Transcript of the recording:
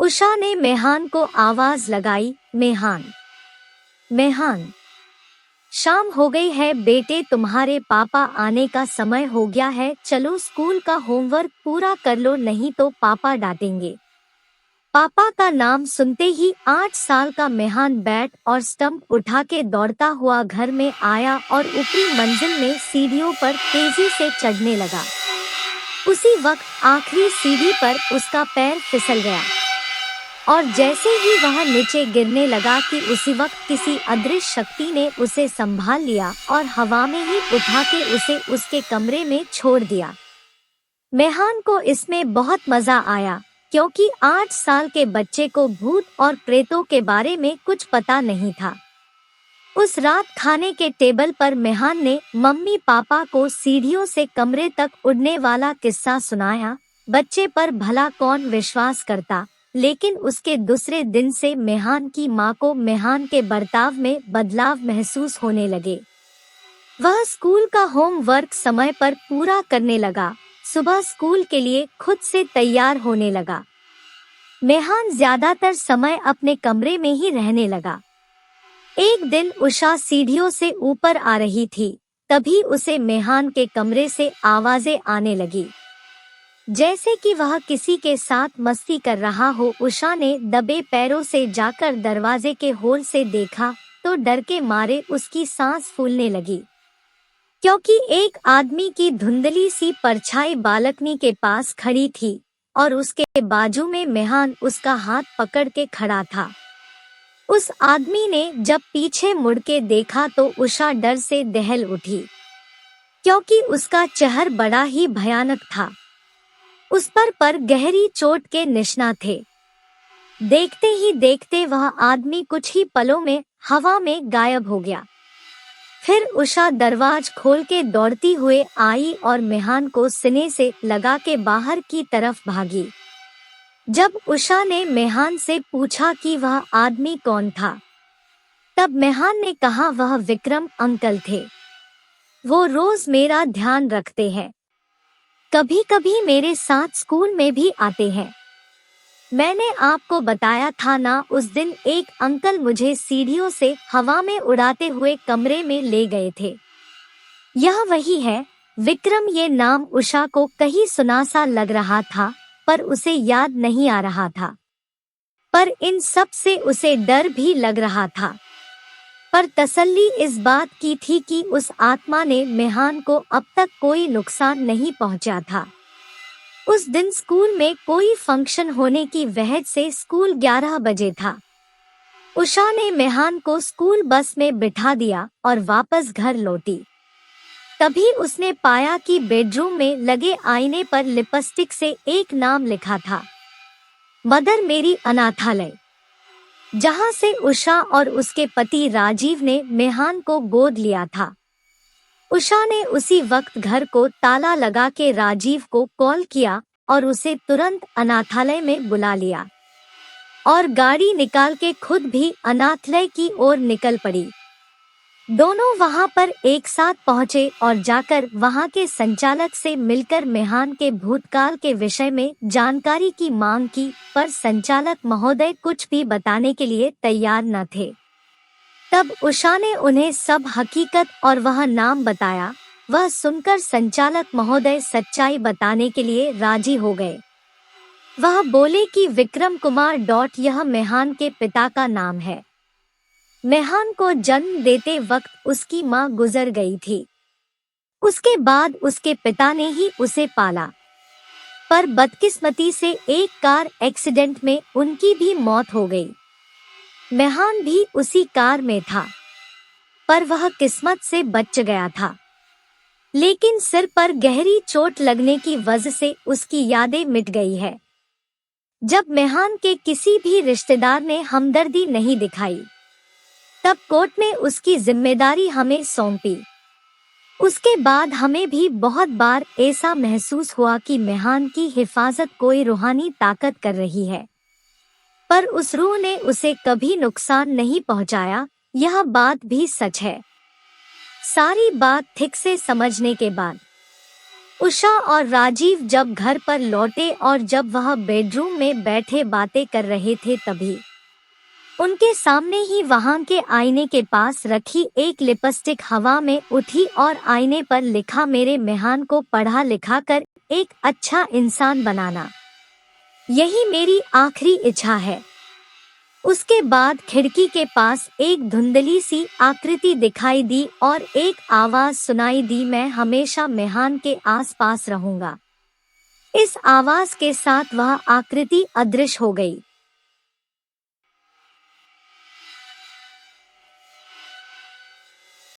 उषा ने मेहान को आवाज लगाई, मेहान, मेहान। शाम हो गई है बेटे, तुम्हारे पापा आने का समय हो गया है, चलो स्कूल का होमवर्क पूरा कर लो नहीं तो पापा डांटेंगे। पापा का नाम सुनते ही 8 साल का मेहान बैट और स्टंप उठा के दौड़ता हुआ घर में आया और ऊपरी मंजिल में सीढ़ियों पर तेजी से चढ़ने लगा। उसी वक्त आखिरी सीढ़ी पर उसका पैर फिसल गया और जैसे ही वह नीचे गिरने लगा कि उसी वक्त किसी अदृश्य शक्ति ने उसे संभाल लिया और हवा में ही उठा के उसे उसके कमरे में छोड़ दिया। मेहान को इसमें बहुत मजा आया क्योंकि 8 साल के बच्चे को भूत और प्रेतों के बारे में कुछ पता नहीं था। उस रात खाने के टेबल पर मेहान ने मम्मी पापा को सीढ़ियों से कमरे तक उड़ने वाला किस्सा सुनाया। बच्चे पर भला कौन विश्वास करता, लेकिन उसके दूसरे दिन से मेहान की माँ को मेहान के बर्ताव में बदलाव महसूस होने लगे। वह स्कूल का होमवर्क समय पर पूरा करने लगा, सुबह स्कूल के लिए खुद से तैयार होने लगा। मेहान ज्यादातर समय अपने कमरे में ही रहने लगा। एक दिन उषा सीढ़ियों से ऊपर आ रही थी, तभी उसे मेहान के कमरे से आवाजें आने लगी, जैसे कि वह किसी के साथ मस्ती कर रहा हो। उषा ने दबे पैरों से जाकर दरवाजे के होल से देखा तो डर के मारे उसकी सांस फूलने लगी, क्योंकि एक आदमी की धुंधली सी परछाई बालकनी के पास खड़ी थी और उसके बाजू में मेहान उसका हाथ पकड़ के खड़ा था। उस आदमी ने जब पीछे मुड़ के देखा तो उषा डर से दहल उठी, क्योंकि उसका चेहरा बड़ा ही भयानक था। उस पर गहरी चोट के निशान थे। देखते ही देखते वह आदमी कुछ ही पलों में हवा में गायब हो गया। फिर उषा दरवाज खोल के दौड़ती हुए आई और मेहान को सीने से लगा के बाहर की तरफ भागी। जब उषा ने मेहान से पूछा कि वह आदमी कौन था, तब मेहान ने कहा वह विक्रम अंकल थे। वो रोज मेरा ध्यान रखते हैं, कभी कभी मेरे साथ स्कूल में भी आते हैं। मैंने आपको बताया था ना, उस दिन एक अंकल मुझे सीढ़ियों से हवा में उड़ाते हुए कमरे में ले गए थे। यह वही है विक्रम। ये नाम उषा को कहीं सुना सा लग रहा था, पर उसे याद नहीं आ रहा था। पर इन सब से उसे डर भी लग रहा था, पर तसल्ली इस बात की थी कि उस आत्मा ने मेहान को अब तक कोई नुकसान नहीं पहुंचा था। उस दिन स्कूल में कोई फंक्शन होने की वजह से स्कूल 11 बजे था। उषा ने मेहान को स्कूल बस में बिठा दिया और वापस घर लौटी। तभी उसने पाया कि बेडरूम में लगे आईने पर लिपस्टिक से एक नाम लिखा था, मदर मेरी अनाथालय, जहां से उषा और उसके पति राजीव ने मेहान को गोद लिया था। उषा ने उसी वक्त घर को ताला लगा के राजीव को कॉल किया और उसे तुरंत अनाथालय में बुला लिया और गाड़ी निकाल के खुद भी अनाथालय की ओर निकल पड़ी। दोनों वहां पर एक साथ पहुंचे और जाकर वहां के संचालक से मिलकर मेहान के भूतकाल के विषय में जानकारी की मांग की, पर संचालक महोदय कुछ भी बताने के लिए तैयार न थे। तब उषा ने उन्हें सब हकीकत और वह नाम बताया। वह सुनकर संचालक महोदय सच्चाई बताने के लिए राजी हो गए। वह बोले कि विक्रम कुमार यह मेहान के पिता का नाम है। मेहान को जन्म देते वक्त उसकी मां गुजर गई थी। उसके बाद उसके पिता ने ही उसे पाला, पर बदकिस्मती से एक कार एक्सीडेंट में उनकी भी मौत हो गई। मेहान भी उसी कार में था, पर वह किस्मत से बच गया था, लेकिन सिर पर गहरी चोट लगने की वजह से उसकी यादें मिट गई है। जब मेहान के किसी भी रिश्तेदार ने हमदर्दी नहीं दिखाई, तब कोर्ट ने उसकी जिम्मेदारी हमें सौंपी। उसके बाद हमें भी बहुत बार ऐसा महसूस हुआ कि मेहान की हिफाजत कोई रूहानी ताकत कर रही है, पर उस रूह ने उसे कभी नुकसान नहीं पहुंचाया। यह बात भी सच है। सारी बात ठीक से समझने के बाद उषा और राजीव जब घर पर लौटे और जब वह बेडरूम में बैठे बातें कर रहे थे तभी उनके सामने ही वहां के आईने के पास रखी एक लिपस्टिक हवा में उठी और आईने पर लिखा, मेरे मेहान को पढ़ा लिखा कर एक अच्छा इंसान बनाना, यही मेरी आखिरी इच्छा है। उसके बाद खिड़की के पास एक धुंधली सी आकृति दिखाई दी और एक आवाज सुनाई दी, मैं हमेशा मेहान के आसपास रहूंगा। इस आवाज के साथ वह आकृति अदृश्य हो गई।